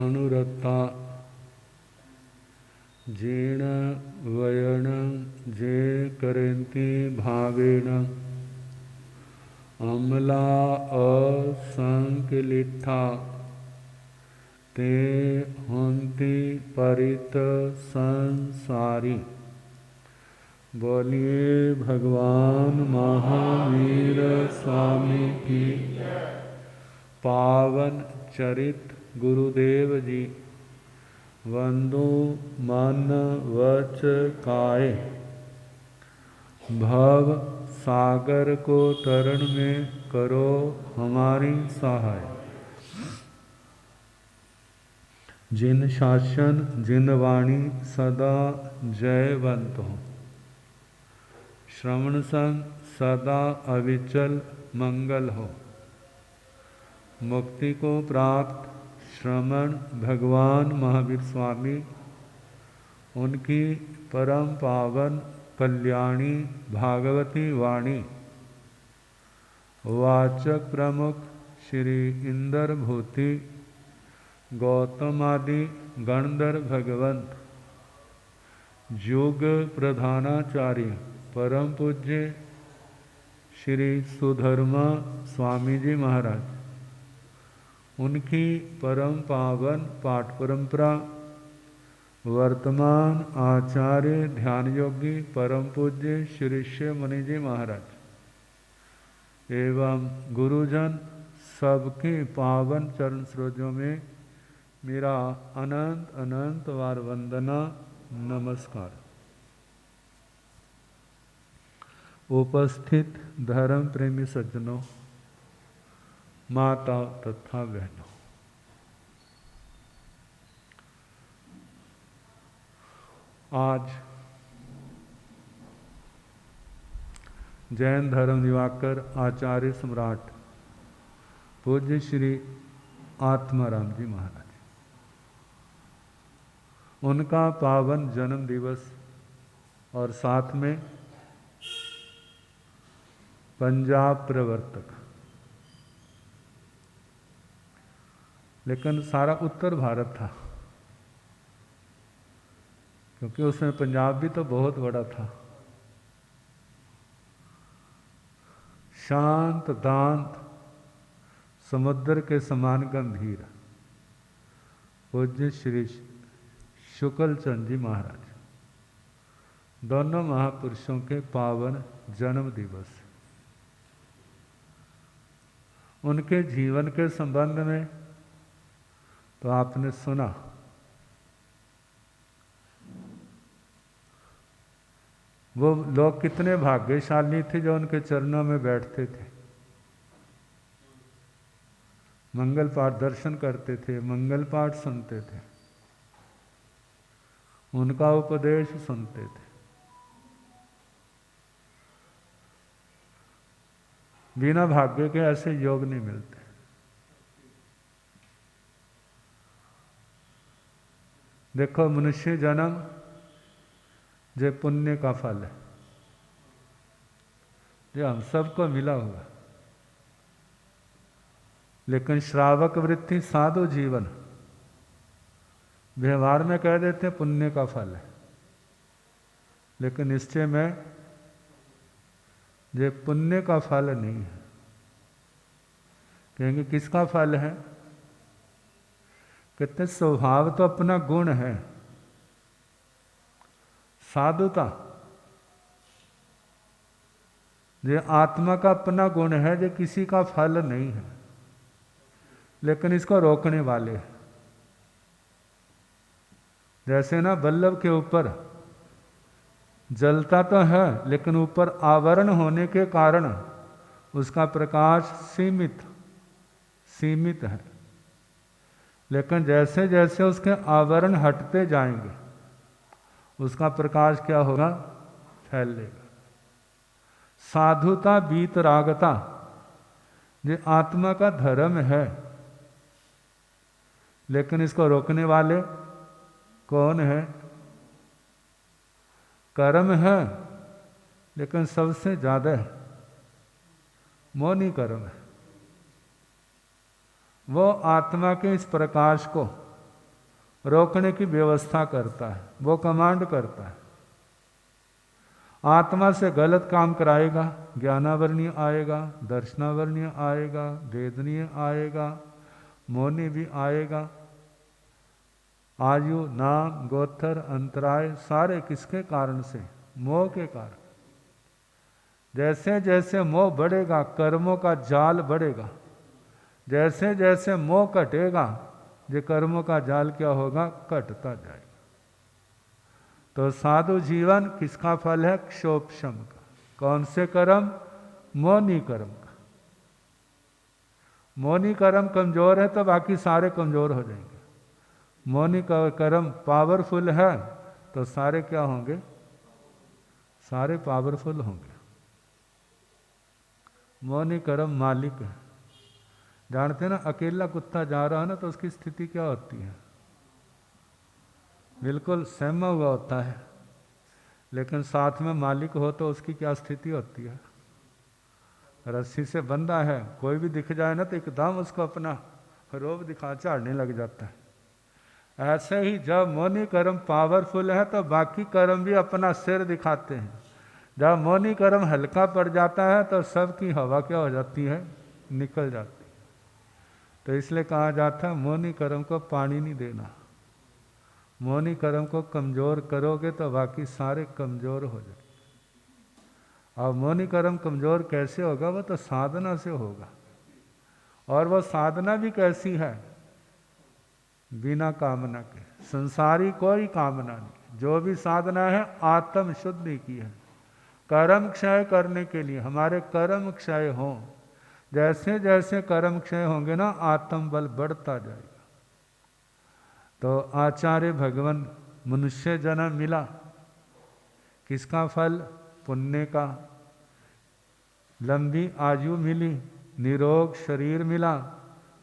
अनुरता जीर्ण वयन जे करंती भावेन अमला असंकलिठा ते हंति परित संसारी। बोलिए भगवान महावीर स्वामी की। पावन चरित गुरुदेव जी। वंदो मन वच काय। भव सागर को तरण में करो हमारी सहाय। जिन शासन जिन वाणी सदा जयवंत हो। श्रवण संग सदा अविचल मंगल हो। मुक्ति को प्राप्त श्रमण भगवान महावीर स्वामी, उनकी परम पावन कल्याणी भागवती वाणी वाचक प्रमुख श्री इंद्र भूति गौतमादि गणधर भगवंत युग प्रधानाचार्य परम पूज्य श्री सुधर्मा स्वामी जी महाराज, उनकी परम पावन पाठ परंपरा वर्तमान आचार्य ध्यान योगी परम पूज्य श्री शिव मुनि जी महाराज एवं गुरुजन सबके पावन चरण सरोजों में मेरा अनंत अनंत वार वंदना नमस्कार। उपस्थित धर्म प्रेमी सज्जनों, माता तथा बहनों, आज जैन धर्म दिवाकर आचार्य सम्राट पूज्य श्री आत्माराम जी महाराज, उनका पावन जन्म दिवस और साथ में पंजाब प्रवर्तक, लेकिन सारा उत्तर भारत था, क्योंकि उसमें पंजाब भी तो बहुत बड़ा था। शांत दांत समुद्र के समान गंभीर पूज्य श्री शुक्ल चंद जी महाराज, दोनों महापुरुषों के पावन जन्म दिवस, उनके जीवन के संबंध में तो आपने सुना। वो लोग कितने भाग्यशाली थे जो उनके चरणों में बैठते थे, मंगल पाठ दर्शन करते थे, मंगल पाठ सुनते थे, उनका उपदेश सुनते थे। बिना भाग्य के ऐसे योग नहीं मिलते। देखो, मनुष्य जन्म जो पुण्य का फल है, जो हम सबको मिला हुआ, लेकिन श्रावक वृत्ति साधु जीवन व्यवहार में कह देते हैं पुण्य का फल है, लेकिन निश्चय में ये पुण्य का फल नहीं है। कहेंगे किसका फल है? कहते स्वभाव तो अपना गुण है, साधुता ये आत्मा का अपना गुण है, जो किसी का फल नहीं है, लेकिन इसको रोकने वाले हैं। जैसे ना बल्लभ के ऊपर जलता तो है, लेकिन ऊपर आवरण होने के कारण उसका प्रकाश सीमित है, लेकिन जैसे जैसे उसके आवरण हटते जाएंगे उसका प्रकाश क्या होगा? फैलेगा। साधुता वीतरागता ये आत्मा का धर्म है, लेकिन इसको रोकने वाले कौन है? कर्म है, लेकिन सबसे ज्यादा है मौनी कर्म है। वो आत्मा के इस प्रकाश को रोकने की व्यवस्था करता है, वो कमांड करता है। आत्मा से गलत काम कराएगा, ज्ञानावरणीय आएगा, दर्शनावरणीय आएगा, वेदनीय आएगा, मौनी भी आएगा। आयु, नाम, गोत्र, अंतराय सारे किसके कारण से? मोह के कारण। जैसे जैसे मोह बढ़ेगा कर्मों का जाल बढ़ेगा, जैसे जैसे मोह कटेगा ये कर्मों का जाल क्या होगा? कटता जाएगा। तो साधु जीवन किसका फल है? क्षोभशम का। कौन से कर्म? मौनी कर्म का। मौनी कर्म कमजोर है तो बाकी सारे कमजोर हो जाएंगे। मौनी का कर्म पावरफुल है तो सारे क्या होंगे? सारे पावरफुल होंगे। मौनी कर्म मालिक है। जानते ना, अकेला कुत्ता जा रहा है ना तो उसकी स्थिति क्या होती है? बिल्कुल सहमा हुआ होता है, लेकिन साथ में मालिक हो तो उसकी क्या स्थिति होती है? रस्सी से बंधा है, कोई भी दिख जाए ना तो एकदम उसको अपना रोब दिखा झाड़ने लग जाता है। ऐसे ही जब मौनी कर्म पावरफुल है तो बाकी कर्म भी अपना सिर दिखाते हैं। जब मौनी कर्म हल्का पड़ जाता है तो सबकी हवा क्या हो जाती है? निकल जाती है। तो इसलिए कहा जाता है मौनी कर्म को पानी नहीं देना। मौनी कर्म को कमजोर करोगे तो बाकी सारे कमजोर हो जाएंगे। और मौनी कर्म कमजोर कैसे होगा? वो तो साधना से होगा। और वो साधना भी कैसी है? बिना कामना के, संसारी कोई कामना नहीं। जो भी साधना है आत्म शुद्धि की है, कर्म क्षय करने के लिए। हमारे कर्म क्षय हों, जैसे जैसे कर्म क्षय होंगे ना आत्म बल बढ़ता जाएगा। तो आचार्य भगवान मनुष्य जन्म मिला, किसका फल? पुण्य का। लंबी आयु मिली, निरोग शरीर मिला,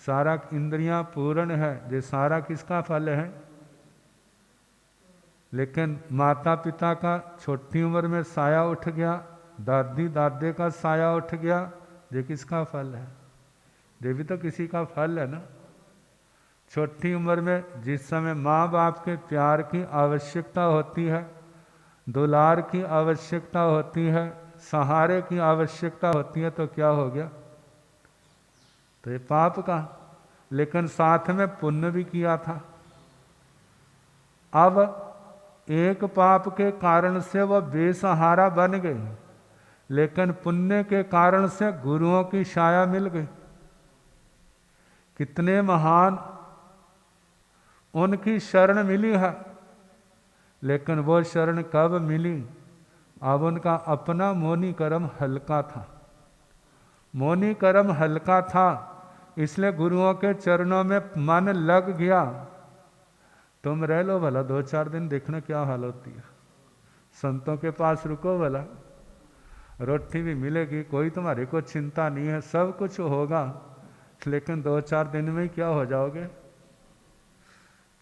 सारा इंद्रियां पूर्ण है, ये सारा किसका फल है? लेकिन माता पिता का छोटी उम्र में साया उठ गया, दादी दादे का साया उठ गया, ये किसका फल है? ये भी तो किसी का फल है ना। छोटी उम्र में जिस समय माँ बाप के प्यार की आवश्यकता होती है, दुलार की आवश्यकता होती है, सहारे की आवश्यकता होती है, तो क्या हो गया? तो ये पाप का। लेकिन साथ में पुण्य भी किया था। अब एक पाप के कारण से वह बेसहारा बन गई, लेकिन पुण्य के कारण से गुरुओं की छाया मिल गई। कितने महान, उनकी शरण मिली है। लेकिन वो शरण कब मिली? अब उनका अपना मौनी कर्म हल्का था। मौनी कर्म हल्का था, इसलिए गुरुओं के चरणों में मन लग गया। तुम रह लो भला 2-4 दिन, देखना क्या हाल होती है। संतों के पास रुको भला, रोटी भी मिलेगी, कोई तुम्हारे को चिंता नहीं है, सब कुछ होगा। लेकिन 2-4 दिन में क्या हो जाओगे?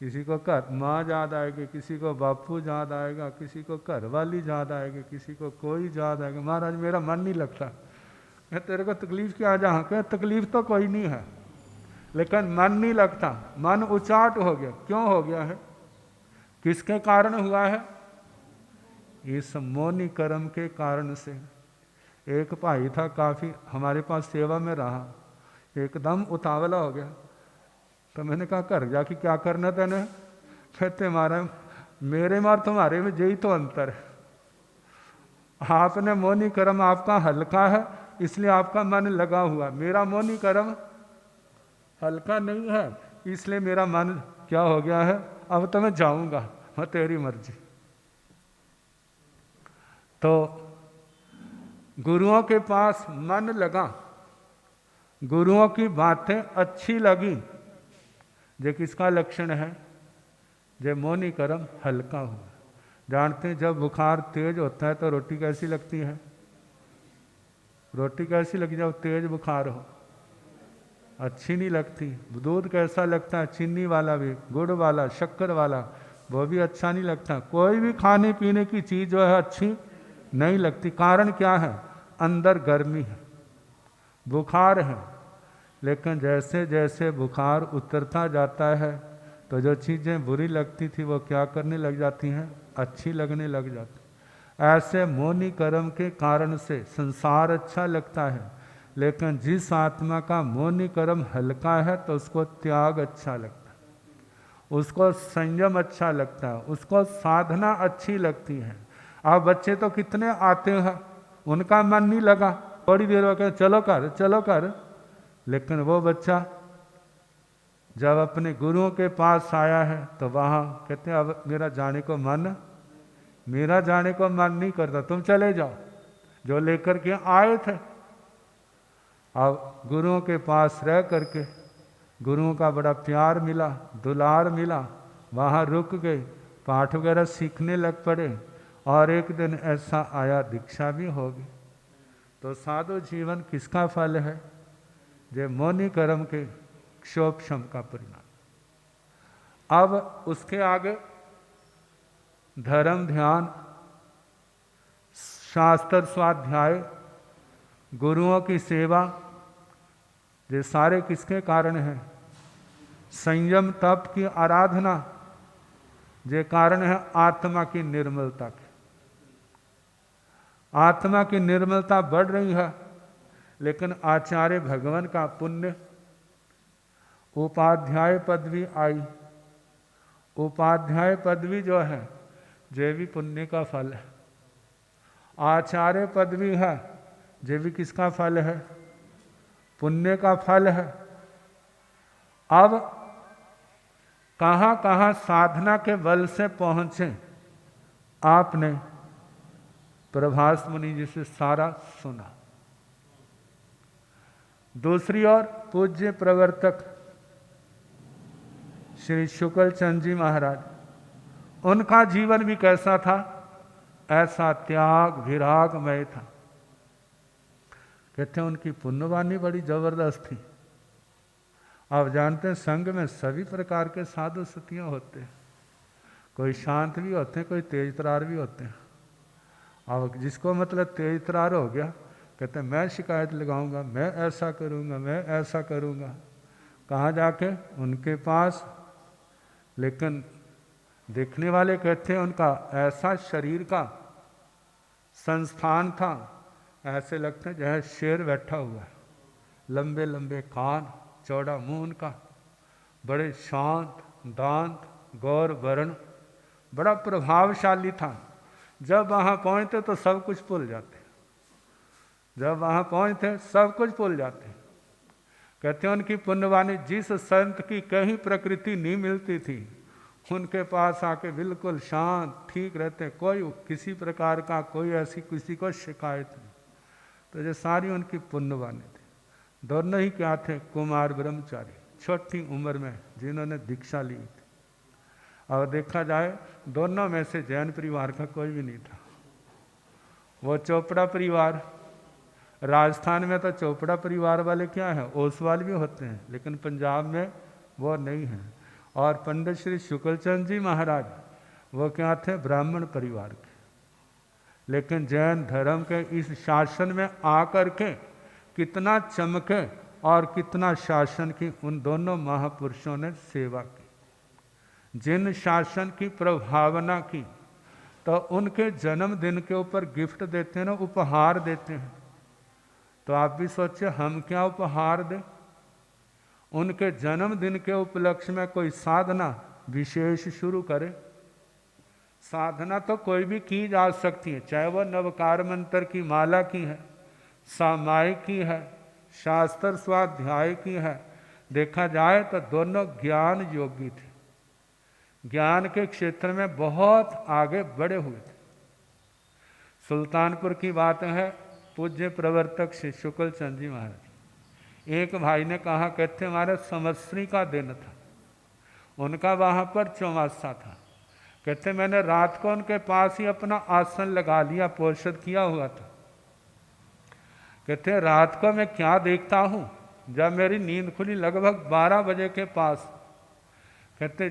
किसी को घर माँ याद आएगी, किसी को बापू याद आएगा, किसी को घर वाली याद आएगी, किसी को कोई याद आएगा। महाराज मेरा मन नहीं लगता। मैं तेरे को तकलीफ क्या? जहाँ के तकलीफ तो कोई नहीं है, लेकिन मन नहीं लगता, मन उचाट हो गया। क्यों हो गया है? किसके कारण हुआ है? इस मौनी कर्म के कारण से। एक भाई था, काफ़ी हमारे पास सेवा में रहा, एकदम उतावला हो गया। तो मैंने कहा घर जाके क्या करना तेने? कहते मारा मेरे मार तुम्हारे में यही तो अंतर है। आपने मौनी कर्म आपका हल्का है, इसलिए आपका मन लगा हुआ। मेरा मौनी कर्म हल्का नहीं है, इसलिए मेरा मन क्या हो गया है? अब तो मैं जाऊंगा, मैं तेरी मर्जी। तो गुरुओं के पास मन लगा, गुरुओं की बातें अच्छी लगी, ये किसका लक्षण है? ये मौनी कर्म हल्का हुआ। जानते हैं जब बुखार तेज होता है तो रोटी कैसी लगती है? रोटी कैसी लगी जब तेज बुखार हो? अच्छी नहीं लगती। दूध कैसा लगता है? चीनी वाला भी, गुड़ वाला, शक्कर वाला, वो भी अच्छा नहीं लगता। कोई भी खाने पीने की चीज़ जो है अच्छी नहीं लगती। कारण क्या है? अंदर गर्मी है, बुखार है। लेकिन जैसे जैसे बुखार उतरता जाता है तो जो चीज़ें बुरी लगती थी वो क्या करने लग जाती हैं, अच्छी लगने लग जाती। ऐसे मोनी कर्म के कारण से संसार अच्छा लगता है, लेकिन जिस आत्मा का मोनी कर्म हल्का है तो उसको त्याग अच्छा लगता है, उसको संयम अच्छा लगता है, उसको साधना अच्छी लगती है। अब बच्चे तो कितने आते हैं, उनका मन नहीं लगा, थोड़ी देर में कहते चलो कर, लेकिन वो बच्चा जब अपने गुरुओं के पास आया है तो वहाँ कहते हैं अब मेरा जाने को मन नहीं करता, तुम चले जाओ, जो लेकर के आए थे। अब गुरुओं के पास रह करके गुरुओं का बड़ा प्यार मिला, दुलार मिला, वहाँ रुक गए, पाठ वगैरह सीखने लग पड़े, और एक दिन ऐसा आया दीक्षा भी होगी। तो साधु जीवन किसका फल है? जे मौनी कर्म के क्षोभशम का परिणाम। अब उसके आगे धर्म ध्यान, शास्त्र स्वाध्याय, गुरुओं की सेवा, ये सारे किसके कारण हैं? संयम तप की आराधना, ये कारण है आत्मा की निर्मलता के। आत्मा की निर्मलता बढ़ रही है, लेकिन आचार्य भगवान का पुण्य, उपाध्याय पदवी आई। उपाध्याय पदवी जो है ये भी पुण्य का फल है। आचार्य पदवी है, ये भी किसका फल है? पुण्य का फल है। अब कहाँ कहाँ साधना के बल से पहुंचे, आपने प्रभास मुनि जी से सारा सुना। दूसरी ओर पूज्य प्रवर्तक श्री शुक्ल चंद जी महाराज, उनका जीवन भी कैसा था? ऐसा त्याग विरागमय था। कहते हैं उनकी पुण्यवानी बड़ी जबरदस्त थी। आप जानते हैं संघ में सभी प्रकार के साधु सतियाँ होते हैं, कोई शांत भी होते हैं, कोई तेज तरार भी होते हैं। अब जिसको मतलब तेज तरार हो गया, कहते हैं मैं शिकायत लगाऊंगा, मैं ऐसा करूंगा, मैं ऐसा करूंगा। कहाँ जाके? उनके पास। लेकिन देखने वाले कहते हैं उनका ऐसा शरीर का संस्थान था, ऐसे लगता है जैसे शेर बैठा हुआ है, लंबे लंबे कान, चौड़ा मुंह उनका, बड़े शांत, दांत, गौर वर्ण, बड़ा प्रभावशाली था। जब वहाँ पहुँचते तो सब कुछ भूल जाते, जब वहाँ पहुँचते सब कुछ भूल जाते। कहते हैं उनकी पुण्यवानी, जिस संत की कहीं प्रकृति नहीं मिलती थी, उनके पास आके बिल्कुल शांत ठीक रहते, कोई किसी प्रकार का कोई ऐसी किसी को शिकायत नहीं। तो ये सारी उनकी पुण्यवानी थी। दोनों ही क्या थे? कुमार ब्रह्मचारी, छोटी उम्र में जिन्होंने दीक्षा ली थी। और देखा जाए दोनों में से जैन परिवार का कोई भी नहीं था। वो चोपड़ा परिवार, राजस्थान में तो चोपड़ा परिवार वाले क्या हैं, ओसवाल भी होते हैं, लेकिन पंजाब में वो नहीं हैं। और पंडित श्री शुक्लचंद जी महाराज वो क्या थे? ब्राह्मण परिवार के। लेकिन जैन धर्म के इस शासन में आकर के कितना चमके और कितना शासन की उन दोनों महापुरुषों ने सेवा की। जिन शासन की प्रभावना की, तो उनके जन्मदिन के ऊपर गिफ्ट देते हैं ना, उपहार देते हैं। तो आप भी सोचिए हम क्या उपहार दें? उनके जन्मदिन के उपलक्ष्य में कोई साधना विशेष शुरू करे। साधना तो कोई भी की जा सकती है, चाहे वह नवकार मंत्र की माला की है, सामायिक की है, शास्त्र स्वाध्याय की है। देखा जाए तो दोनों ज्ञान योगी थे, ज्ञान के क्षेत्र में बहुत आगे बढ़े हुए थे। सुल्तानपुर की बात है, पूज्य प्रवर्तक श्री शुक्ल चंद जी महाराज, एक भाई ने कहा, कहते हमारे संवत्सरी का दिन था, उनका वहाँ पर चौमासा था। कहते मैंने रात को उनके पास ही अपना आसन लगा लिया, पोषद किया हुआ था। कहते रात को मैं क्या देखता हूँ, जब मेरी नींद खुली लगभग 12 बजे के पास, कहते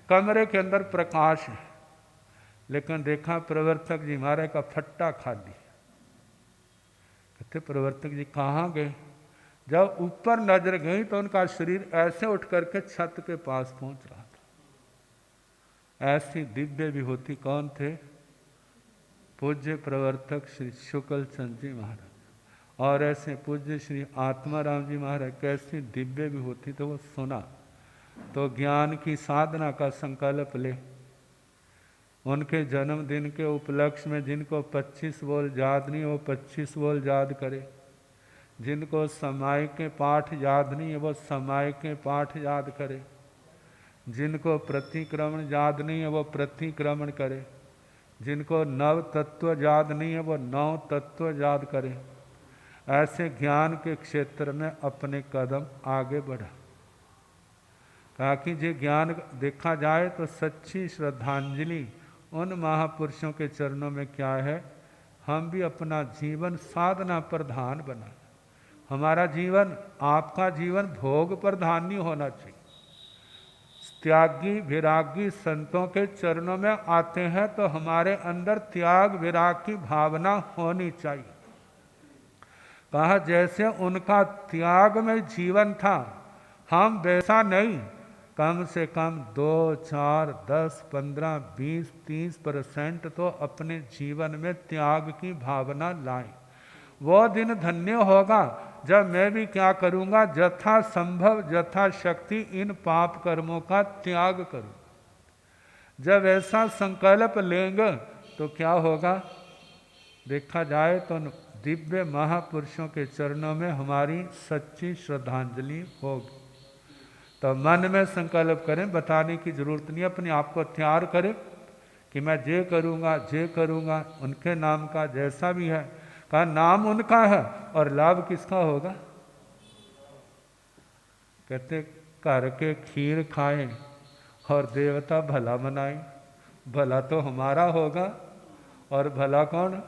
कमरे के अंदर प्रकाश है, लेकिन देखा प्रवर्तक जी महाराज का फट्टा खाली। कहते प्रवर्तक जी कहाँ गए? जब ऊपर नजर गई तो उनका शरीर ऐसे उठ करके छत के पास पहुंच रहा था। ऐसी दिव्य विभूति कौन थे? पूज्य प्रवर्तक श्री शुक्ल चंद जी महाराज। और ऐसे पूज्य श्री आत्माराम जी महाराज कैसी दिव्य विभूति तो वो सुना तो ज्ञान की साधना का संकल्प ले। उनके जन्मदिन के उपलक्ष्य में जिनको 25 बोल याद नहीं वो 25 बोल याद करे, जिनको समय के पाठ याद नहीं है वो समय के पाठ याद करे, जिनको प्रतिक्रमण याद नहीं है वो प्रतिक्रमण करे, जिनको नव तत्व याद नहीं है वो नव तत्व याद करे। ऐसे ज्ञान के क्षेत्र में अपने कदम आगे बढ़ा, ताकि जो ज्ञान देखा जाए तो सच्ची श्रद्धांजलि उन महापुरुषों के चरणों में क्या है, हम भी अपना जीवन साधना प्रधान बनाए। हमारा जीवन, आपका जीवन भोग प्रधान नहीं होना चाहिए। त्यागी विरागी संतों के चरणों में आते हैं तो हमारे अंदर त्याग विराग की भावना होनी चाहिए। कहा जैसे उनका त्याग में जीवन था, हम वैसा नहीं, कम से कम 2, 4, 10, 15, 20, 30% तो अपने जीवन में त्याग की भावना लाएं। वो दिन धन्य होगा जब मैं भी क्या करूँगा, यथा संभव यथा शक्ति इन पाप कर्मों का त्याग करूँ। जब ऐसा संकल्प लेंगे तो क्या होगा, देखा जाए तो दिव्य महापुरुषों के चरणों में हमारी सच्ची श्रद्धांजलि होगी। तो मन में संकल्प करें, बताने की जरूरत नहीं, अपने आप को तैयार करें कि मैं जे करूँगा उनके नाम का, जैसा भी है का नाम उनका है और लाभ किसका होगा। कहते घर के खीर खाएं और देवता भला मनाएं, भला तो हमारा होगा और भला कौन,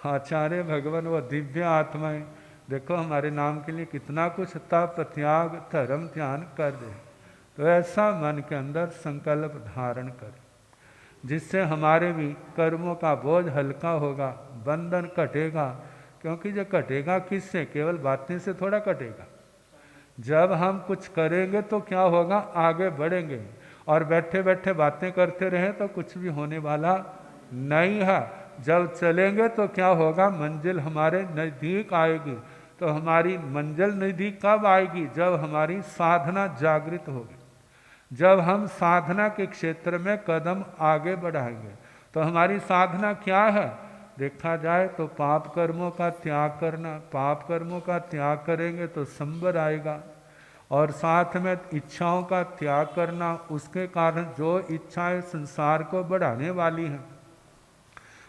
आचार्य भगवान वो दिव्य आत्माएं। देखो हमारे नाम के लिए कितना कुछ तप त्याग धर्म ध्यान कर दे। तो ऐसा मन के अंदर संकल्प धारण करें जिससे हमारे भी कर्मों का बोझ हल्का होगा, बंधन घटेगा। क्योंकि जो घटेगा किससे, केवल बातें से थोड़ा घटेगा। जब हम कुछ करेंगे तो क्या होगा, आगे बढ़ेंगे, और बैठे बैठे बातें करते रहें तो कुछ भी होने वाला नहीं है। जब चलेंगे तो क्या होगा, मंजिल हमारे नज़दीक आएगी। तो हमारी मंजिल नज़दीक कब आएगी, जब हमारी साधना जागृत होगी, जब हम साधना के क्षेत्र में कदम आगे बढ़ाएंगे। तो हमारी साधना क्या है, देखा जाए तो पाप कर्मों का त्याग करना। पाप कर्मों का त्याग करेंगे तो संबर आएगा, और साथ में इच्छाओं का त्याग करना। उसके कारण जो इच्छाएं संसार को बढ़ाने वाली हैं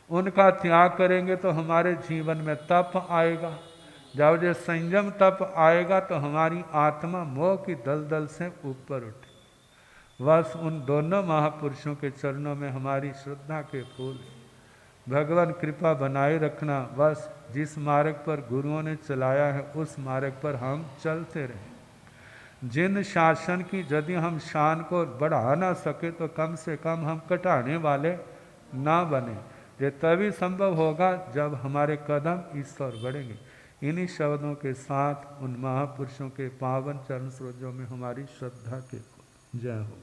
उनका त्याग करेंगे तो हमारे जीवन में तप आएगा। जब जो संयम तप आएगा तो हमारी आत्मा मोह की दलदल से ऊपर उठे। बस उन दोनों महापुरुषों के चरणों में हमारी श्रद्धा के फूल। भगवान कृपा बनाए रखना। बस जिस मार्ग पर गुरुओं ने चलाया है उस मार्ग पर हम चलते रहें। जिन शासन की यदि हम शान को बढ़ा ना सके तो कम से कम हम घटाने वाले ना बने। ये तभी संभव होगा जब हमारे कदम इस ओर बढ़ेंगे। इन्हीं शब्दों के साथ उन महापुरुषों के पावन चरण सरोजों में हमारी श्रद्धा के जय हो।